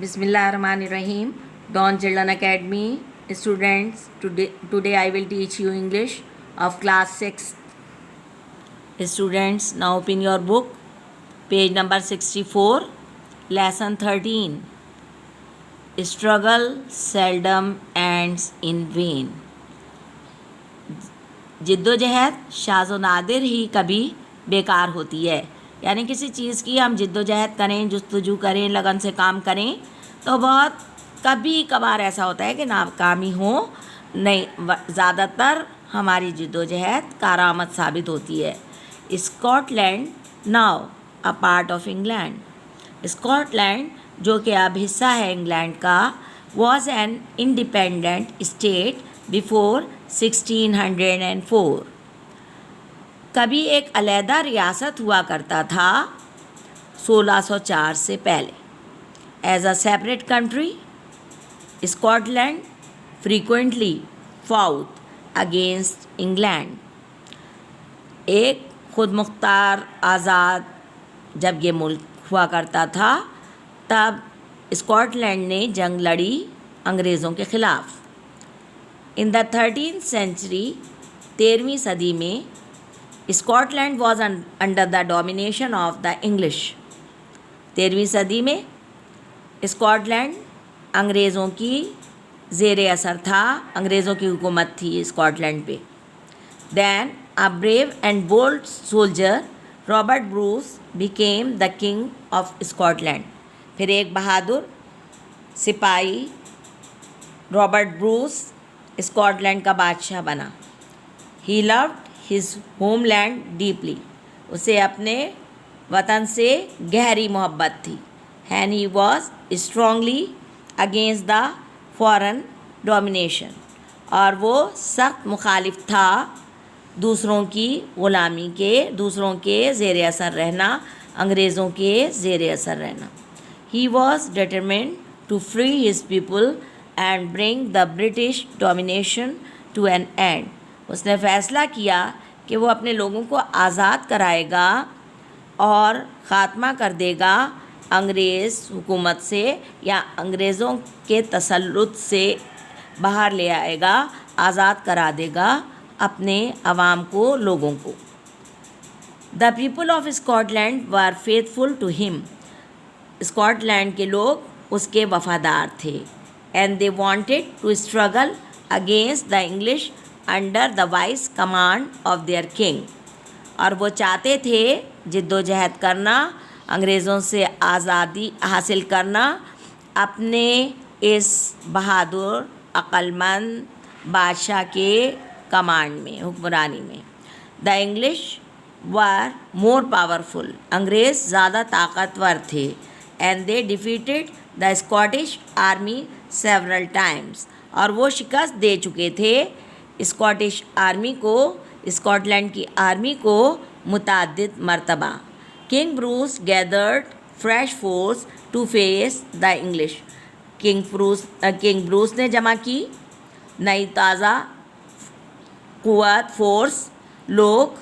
Bismillahirrahmanirrahim. Dawn Children Academy students, today I will teach you English of class 6. Students, now open your book, page number 64, lesson 13. Struggle seldom ends in vain. जिद्दोजहद शाज़ो नादिर ही कभी बेकार होती है। यानी किसी चीज़ की हम जिद्दोजहद करें, जुस्तजू करें, लगन से काम करें तो बहुत कभी कभार ऐसा होता है कि नाकामी हो नहीं, ज़्यादातर हमारी जिद्दोजहद कारआमद साबित होती है। Scotland now a part of England. Scotland जो कि अब हिस्सा है इंग्लैंड का, was an independent state before 1604। कभी एक अलहदा रियासत हुआ करता था 1604 से पहले। As a separate country, Scotland frequently fought against England. एक खुद मुख्तार आज़ाद जब ये मुल्क हुआ करता था, तब स्कॉटलैंड ने जंग लड़ी अंग्रेज़ों के ख़िलाफ़। इन द 13th century, 13वीं सदी में, Scotland was under the domination of the English. 13वीं सदी में स्कॉटलैंड अंग्रेज़ों की ज़ेर असर था, अंग्रेज़ों की हुकूमत थी स्कॉटलैंड पे। Then a brave and bold soldier Robert Bruce became the king of Scotland. फिर एक बहादुर सिपाही रॉबर्ट ब्रूस स्कॉटलैंड का बादशाह बना। He loved his homeland deeply. उसे अपने वतन से गहरी मोहब्बत थी। And he was strongly against the foreign domination. और वो सख्त मुखालिफ था दूसरों की ग़ुलामी के, दूसरों के ज़ेर असर रहना, अंग्रेज़ों के ज़ेर असर रहना। He was determined to free his people and bring the British domination to an end. उसने फ़ैसला किया कि वो अपने लोगों को आज़ाद कराएगा और ख़ात्मा कर देगा अंग्रेज़ हुकूमत से, या अंग्रेज़ों के तसल्लुत से बाहर ले आएगा, आज़ाद करा देगा अपने अवाम को, लोगों को। The people of Scotland were faithful to him. Scotland के लोग उसके वफ़ादार थे। And they wanted to struggle against the English under the wise command of their king. और वो चाहते थे जिद्दोजहद करना, अंग्रेज़ों से आज़ादी हासिल करना अपने इस बहादुर अक्लमंद बादशाह के कमांड में, हुक्मरानी में। The English were more powerful. अंग्रेज़ ज़्यादा ताकतवर थे। And they defeated the Scottish army several times. और वो शिकस्त दे चुके थे स्कॉटिश आर्मी को, स्कॉटलैंड की आर्मी को मुतअद्दिद मरतबा। King Bruce gathered fresh force to face the English. King Bruce ने जमा की नई ताज़ा क़ुव्वत, फोर्स, लोग,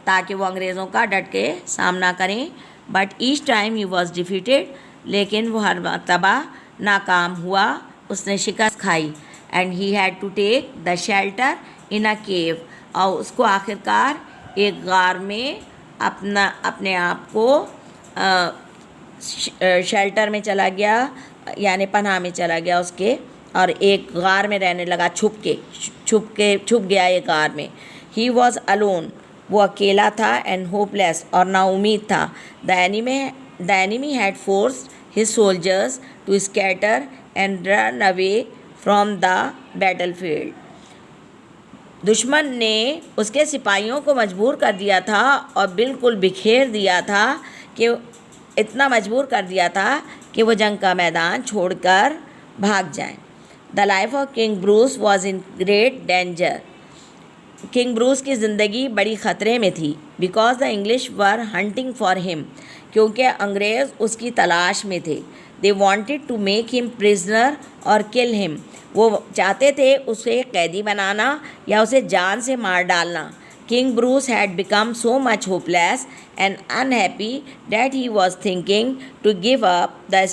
ताकि वो अंग्रेज़ों का डट के सामना करें। But each time he was defeated. लेकिन वो हर मरतबा नाकाम हुआ, उसने शिकस्त खाई। And he had to take the shelter in a cave. और उसको आखिरकार एक गार में अपने आप को शेल्टर में चला गया, यानी पनाह में चला गया उसके, और एक गार में रहने लगा, छुप गया एक गार में। He was alone. वो अकेला था। एंड होपलेस, और नाउमीद था। The enemy had forced his soldiers to scatter and run away from the battlefield. दुश्मन ने उसके सिपाहियों को मजबूर कर दिया था और बिल्कुल बिखेर दिया था, कि इतना मजबूर कर दिया था कि वो जंग का मैदान छोड़कर भाग जाएं। The life of King Bruce was in great danger. King Bruce की ज़िंदगी बड़ी ख़तरे में थी। Because the English were hunting for him. क्योंकि अंग्रेज़ उसकी तलाश में थे। They wanted to make him prisoner और किल हिम। वो चाहते थे उसे कैदी बनाना या उसे जान से मार डालना। King Bruce had become so much hopeless and unhappy that he was thinking to give up the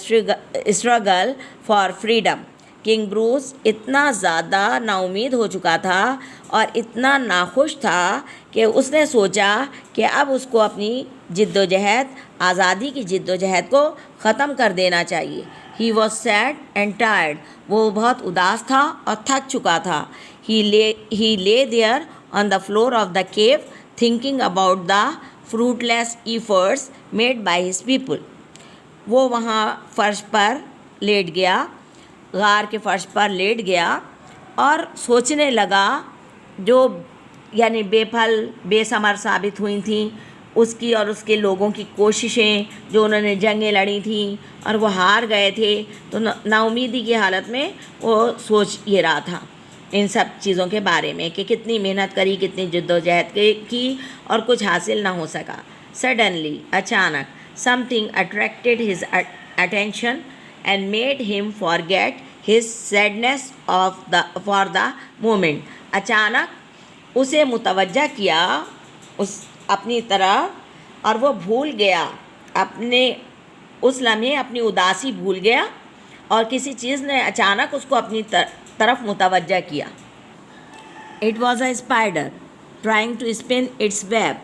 struggle for freedom. King Bruce इतना ज़्यादा नाउमीद हो चुका था और इतना नाखुश था कि उसने सोचा कि अब उसको अपनी जिद्दोजहद, आज़ादी की जिद्दोजहद को ख़त्म कर देना चाहिए. He was sad and tired. वो बहुत उदास था और थक चुका था. He lay there on the floor of the cave thinking about the fruitless efforts made by his people. वो वहाँ फर्श पर लेट गया, गार के फर्श पर लेट गया और सोचने लगा जो यानी बेफल बेसमर साबित हुई थी उसकी और उसके लोगों की कोशिशें, जो उन्होंने जंगें लड़ी थी और वो हार गए थे. तो नाउमीदी की हालत में वो सोच ये रहा था इन सब चीज़ों के बारे में कि कितनी मेहनत करी, कितनी जद्दोजहद की और कुछ हासिल ना हो सका. सडनली, अचानक, something attracted his attention and made him forget his sadness for the moment. अचानक उसे मुतवज्जा किया उस अपनी तरफ और वो भूल गया अपने उस लम्हे अपनी उदासी भूल गया और किसी चीज़ ने अचानक उसको अपनी तरफ मुतवज्जा किया. It was a spider trying to spin its web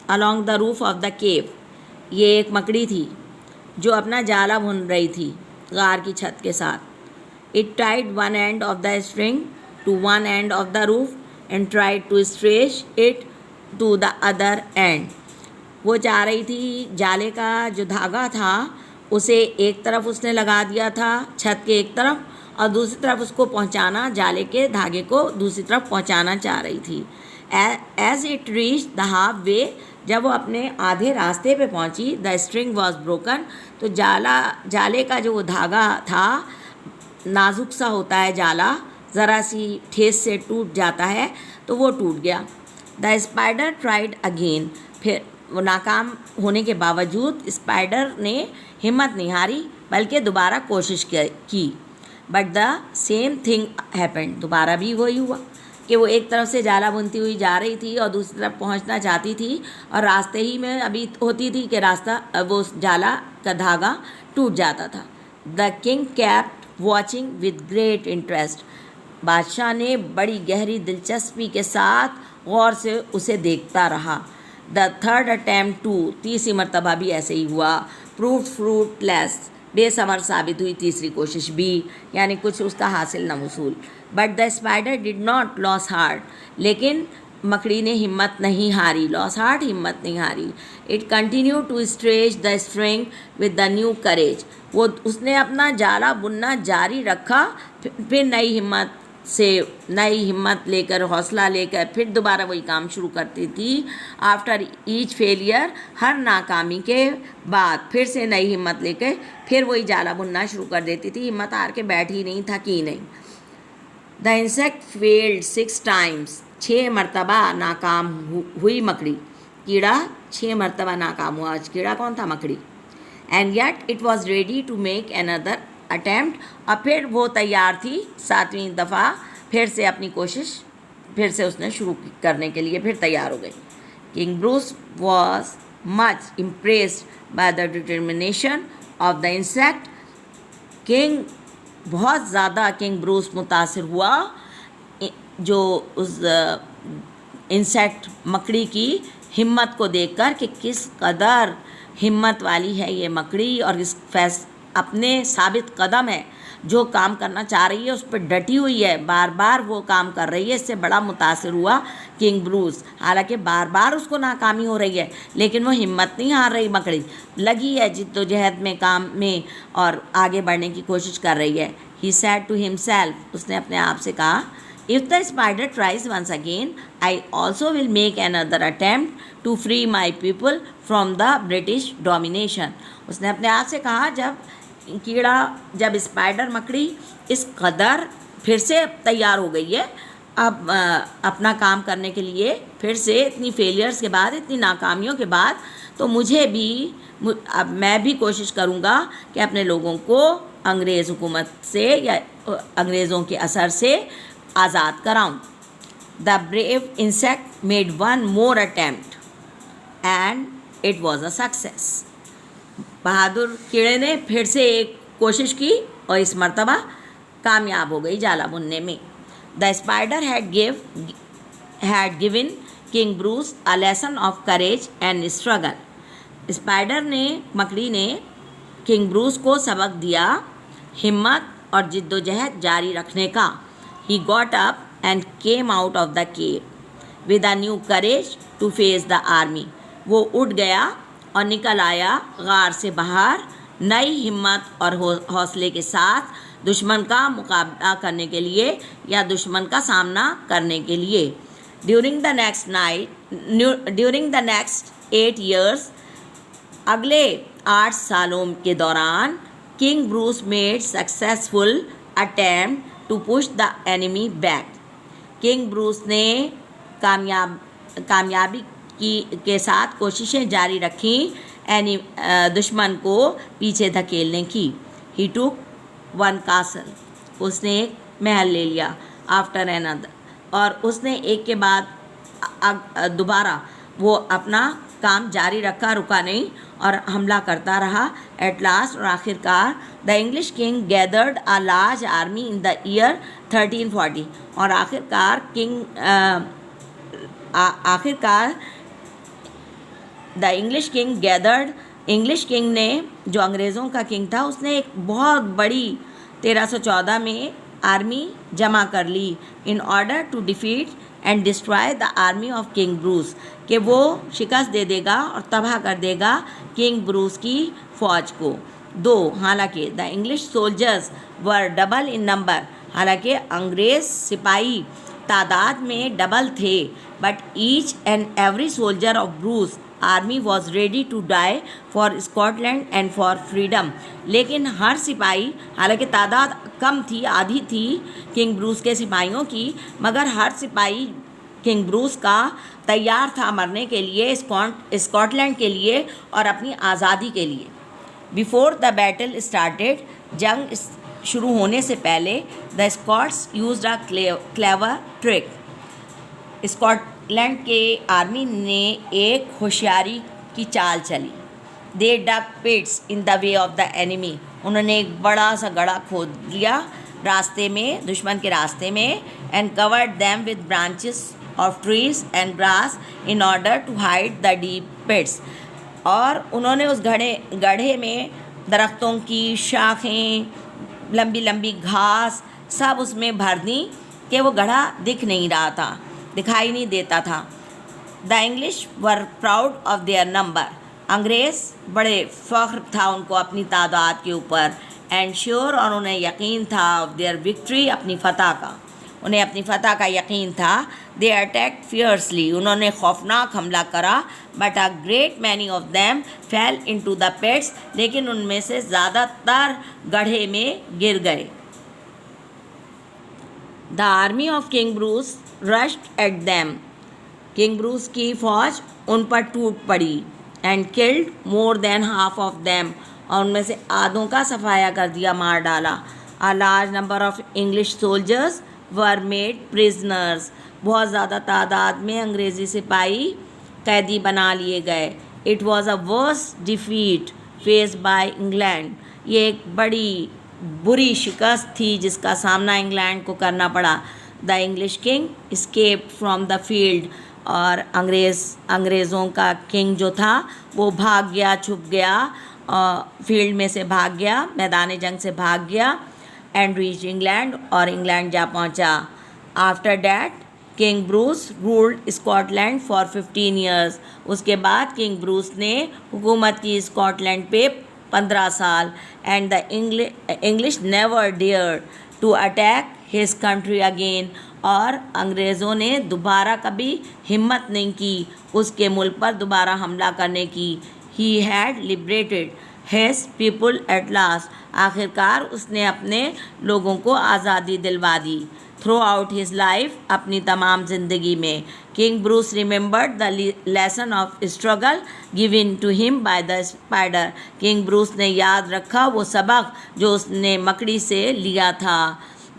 along the roof of the cave. ये एक मकड़ी थी जो अपना जाला बुन रही थी गार की छत के साथ. It tied one end of the string to one end of the roof and tried to stretch it to the other end. वो चाह रही थी जाले का जो धागा था उसे एक तरफ उसने लगा दिया था छत के एक तरफ और दूसरी तरफ उसको पहुंचाना, जाले के धागे को दूसरी तरफ पहुंचाना चाह रही थी. As it reach the half way, जब वो अपने आधे रास्ते पे पहुंची, द स्ट्रिंग वॉज ब्रोकन. तो जाले का जो वो धागा था, नाजुक सा होता है जाला, ज़रा सी ठेस से टूट जाता है, तो वो टूट गया. The spider tried again. फिर वो नाकाम होने के बावजूद स्पाइडर ने हिम्मत नहीं हारी बल्कि दोबारा कोशिश की. But the same thing happened. दोबारा भी वही हुआ कि वो एक तरफ से जाला बुनती हुई जा रही थी और दूसरी तरफ पहुंचना चाहती थी और रास्ते ही में अभी होती थी कि रास्ता वो जाला का धागा टूट जाता था. The king kept watching with great interest. बादशाह ने बड़ी गहरी दिलचस्पी के साथ गौर से उसे देखता रहा. The third attempt too. तीसरी मरतबा भी ऐसे ही हुआ. Prove fruitless. बेसमर साबित हुई तीसरी कोशिश भी, यानी कुछ उसका हासिल न वसूल. But the spider did not loss heart. लेकिन मकड़ी ने हिम्मत नहीं हारी. लॉस हार्ट, हिम्मत नहीं हारी. It continue to stretch the string with the new courage. वो उसने अपना जाला बुनना जारी रखा. फिर नई हिम्मत लेकर, हौसला लेकर फिर दोबारा वही काम शुरू करती थी. आफ्टर ईच फेलियर, हर नाकामी के बाद फिर से नई हिम्मत लेकर फिर वही जाला बुनना शुरू कर देती थी. हिम्मत हार के बैठी नहीं, थकी नहीं. The insect failed 6 times. 6 मरतबा नाकाम हुई मकड़ी. कीड़ा 6 मरतबा नाकाम हुआ. आज कीड़ा कौन था? मकड़ी. And yet it was ready to make another attempt. और फिर वो तैयार थी 7वीं दफ़ा फिर से अपनी कोशिश फिर से उसने शुरू करने के लिए फिर तैयार हो गई. King Bruce was much impressed by the determination of the insect. बहुत ज़्यादा किंग ब्रूस मुतासिर हुआ जो उस इंसेक्ट मकड़ी की हिम्मत को देखकर कि किस कदर हिम्मत वाली है ये मकड़ी और इस अपने साबित कदम है, जो काम करना चाह रही है उस पर डटी हुई है, बार बार वो काम कर रही है. इससे बड़ा मुतासिर हुआ किंग ब्रूस. हालांकि बार बार उसको नाकामी हो रही है लेकिन वो हिम्मत नहीं हार रही. मकड़ी लगी है जिद्दोजहद में, काम में और आगे बढ़ने की कोशिश कर रही है. He said to himself. उसने अपने आप से कहा, if the spider tries once again I also will make another attempt to free my people from the British domination. उसने अपने आप से कहा, जब स्पाइडर मकड़ी इस कदर फिर से तैयार हो गई है अब अपना काम करने के लिए, फिर से इतनी फेलियर्स के बाद, इतनी नाकामियों के बाद, तो अब मैं भी कोशिश करूँगा कि अपने लोगों को अंग्रेज़ हुकूमत से या अंग्रेज़ों के असर से आज़ाद कराऊँ. The brave insect made one more attempt and it was a success. बहादुर कीड़े ने फिर से एक कोशिश की और इस मर्तबा कामयाब हो गई जाला बुनने में। The spider had given king Bruce a lesson of courage and struggle. Spider ने, मकड़ी ने किंग ब्रूस को सबक दिया हिम्मत और जिद्दोजहद जारी रखने का। He got up and came out of the cave with a new courage to face the army. वो उठ गया और निकल आया गार से बाहर नई हिम्मत और हौसले के साथ दुश्मन का मुकाबला करने के लिए या दुश्मन का सामना करने के लिए। ड्यूरिंग द नेक्स्ट 8 years, अगले 8 सालों के दौरान King Bruce made successful attempt to push the enemy back. King Bruce ने कामयाबी के साथ कोशिशें जारी रखी दुश्मन को पीछे धकेलने की। ही टुक वन कासल, उसने एक महल ले लिया। आफ्टर एनदर, और उसने एक के बाद दोबारा वो अपना काम जारी रखा, रुका नहीं और हमला करता रहा। एट लास्ट, और आखिरकार, the English king gathered a large army in the year 1340, और आखिरकार द इंग्लिश किंग ने, जो अंग्रेज़ों का किंग था, उसने एक बहुत बड़ी 1314 में आर्मी जमा कर ली in order to defeat and destroy the army of King Bruce, कि वो शिकस्त दे देगा और तबाह कर देगा किंग ब्रूस की फ़ौज को। दो, हालांकि the English soldiers were double in number, हालांकि अंग्रेज़ सिपाही तादाद में डबल थे, but each and every soldier of Bruce army was ready to die for Scotland and for freedom. लेकिन हर सिपाही, हालांकि तादाद कम थी, आधी थी किंग ब्रूस के सिपाहियों की, मगर हर सिपाही किंग ब्रूस का तैयार था मरने के लिए, स्कॉटलैंड के लिए और अपनी आज़ादी के लिए। बिफोर द बैटल स्टार्टेड, जंग शुरू होने से पहले, the Scots used a clever trick, Scotland के आर्मी ने एक होशियारी की चाल चली। They dug pits in the way of the enemy, उन्होंने एक बड़ा सा गड्ढा खोद लिया रास्ते में, दुश्मन के रास्ते में, and covered them with branches of trees and grass in order to hide the deep pits, और उन्होंने उस गड्ढे में दरख्तों की शाखें, लंबी लंबी घास सब उसमें भर दी कि वो गड्ढा दिखाई नहीं देता था। The English were proud of their number, अंग्रेज़ बड़े फ़ख्र था उनको अपनी तादाद के ऊपर, एंड श्योर, और उन्हें यकीन था, ऑफ देयर विक्ट्री, अपनी फ़तह का, उन्हें अपनी फ़तह का यकीन था। दे अटैक्ड फियर्सली, उन्होंने खौफनाक हमला करा, but a great many of them fell into the pits, लेकिन उनमें से ज़्यादातर गड्ढे में गिर गए। The army of King Bruce rushed at them, King Bruce की फ़ौज उन पर टूट पड़ी, and killed more than half of them, और उनमें से आधों का सफाया कर दिया, मार डाला। A large number of English soldiers were made prisoners, बहुत ज़्यादा तादाद में अंग्रेज़ी सिपाही कैदी बना लिए गए। It was a worse defeat face by England, ये एक बड़ी बुरी शिकस्त थी जिसका सामना इंग्लैंड को करना पड़ा। The English king escaped from the field, और अंग्रेज़ों का किंग जो था वो भाग गया, छुप गया, फील्ड में से भाग गया, मैदान जंग से भाग गया, एंड रीच इंग्लैंड, और इंग्लैंड जा पहुंचा। After that king Bruce ruled Scotland for 15 years, उसके बाद किंग ब्रूस ने हुकूमत की स्कॉटलैंड पे 15 साल, and the English never dare to attack his country again, और अंग्रेज़ों ने दोबारा कभी हिम्मत नहीं की उसके मुल्क पर दोबारा हमला करने की। He had liberated his people at last, आखिरकार उसने अपने लोगों को आज़ादी दिलवा दी। थ्रू आउट हिज लाइफ, अपनी तमाम ज़िंदगी में, King Bruce remembered the lesson of struggle given to him by the spider, King Bruce ने याद रखा वो सबक जो उसने मकड़ी से लिया था।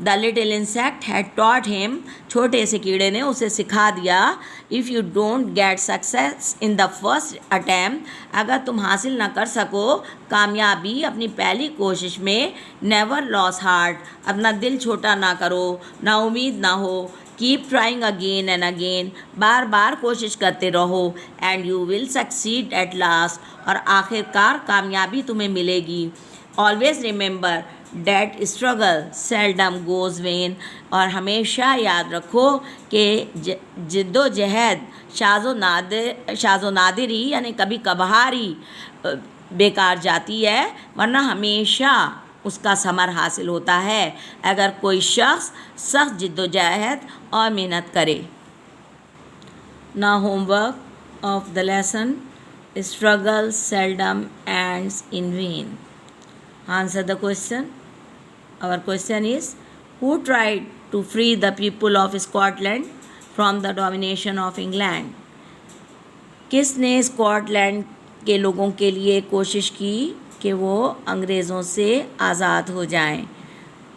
The little insect had taught him, छोटे से कीड़े ने उसे सिखा दिया, if you don't get success in the first attempt, अगर तुम हासिल ना कर सको कामयाबी अपनी पहली कोशिश में, नेवर लॉस हार्ट, अपना दिल छोटा ना करो, ना उम्मीद ना हो, keep trying again and again, बार बार कोशिश करते रहो, and you will succeed at last, और आखिरकार कामयाबी तुम्हें मिलेगी। Always remember that struggle seldom goes vain, और हमेशा याद रखो कि जिद्दोजहद शाज़ो नादिर ही यानी कभी कभार ही बेकार जाती है, वरना हमेशा उसका समर हासिल होता है अगर कोई शख्स सख्त जिद्दोजहद और मेहनत करे। ना homework of the lesson, struggle seldom ends in when. Answer the question. Our question is, who tried to free the people of Scotland from the domination of England? किसने स्कॉटलैंड के लोगों के लिए कोशिश की कि वो अंग्रेज़ों से आज़ाद हो जाएं?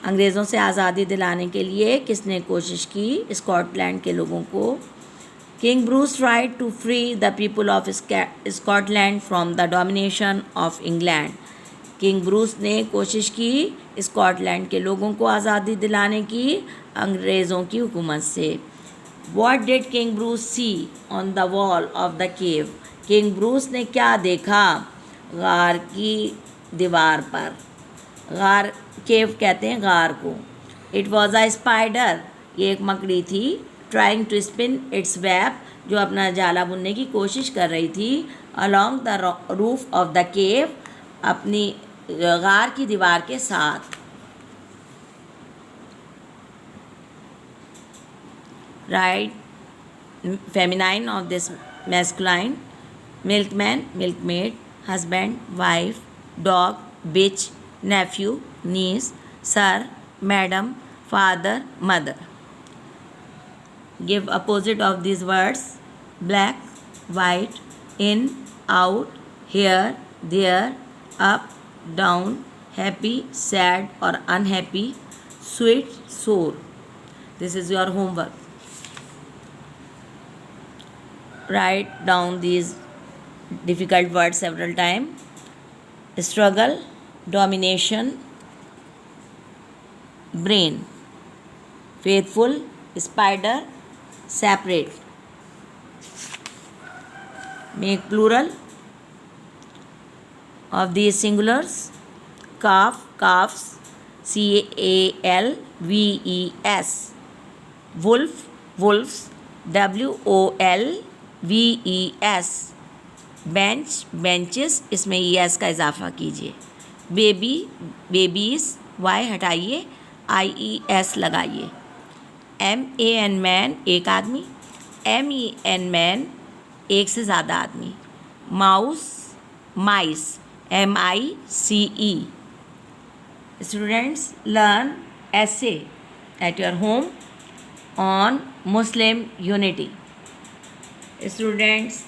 अंग्रेज़ों से आज़ादी दिलाने के लिए किसने कोशिश की स्कॉटलैंड के लोगों को? King Bruce tried to free the people of Scotland from the domination of England. King Bruce ने कोशिश की स्कॉटलैंड के लोगों को आज़ादी दिलाने की अंग्रेज़ों की हुकूमत से। What did King Bruce see on the wall of the cave? King Bruce ने क्या देखा गार की दीवार पर? गार, केव कहते हैं गार को। It was a spider, ये एक मकड़ी थी, trying to spin its web, जो अपना जाला बुनने की कोशिश कर रही थी, along the roof of the cave, अपनी गार की दीवार के साथ। Write feminine of this masculine, milkman, milkmaid, husband, wife, dog, bitch, nephew, niece, sir, madam, father, mother. Give opposite of this words, black, white, in, out, here, there, up, down, happy, sad और unhappy, sweet, sour. This is your homework. Write down these difficult words several times. Struggle, domination, brain, faithful, spider, separate. Make plural of these singulars. Calf, calves, CALVES. Wolf, wolves, WOLVES. Bench, benches, इसमें ES का इजाफा कीजिए। Baby, babies, Y हटाइए, IES लगाइए। MAN, man, एक आदमी। MEN, man, एक से ज़्यादा आदमी। Mouse, mice, MICE. Students, learn essay at your home on Muslim unity. Students,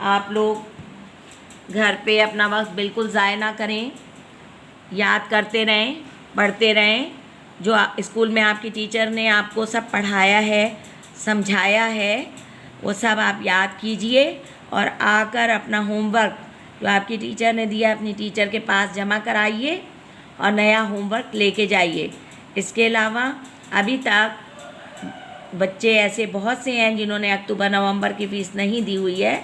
आप लोग घर पे अपना वक्त बिल्कुल ज़ाय ना करें, याद करते रहें, पढ़ते रहें। जो स्कूल में आपकी टीचर ने आपको सब पढ़ाया है, समझाया है, वो सब आप याद कीजिए और आकर अपना होमवर्क जो आपकी टीचर ने दिया अपनी टीचर के पास जमा कराइए और नया होमवर्क लेके जाइए। इसके अलावा अभी तक बच्चे ऐसे बहुत से हैं जिन्होंने अक्टूबर नवंबर की फ़ीस नहीं दी हुई है,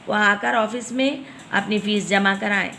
वो आकर ऑफिस में अपनी फ़ीस जमा कराएं।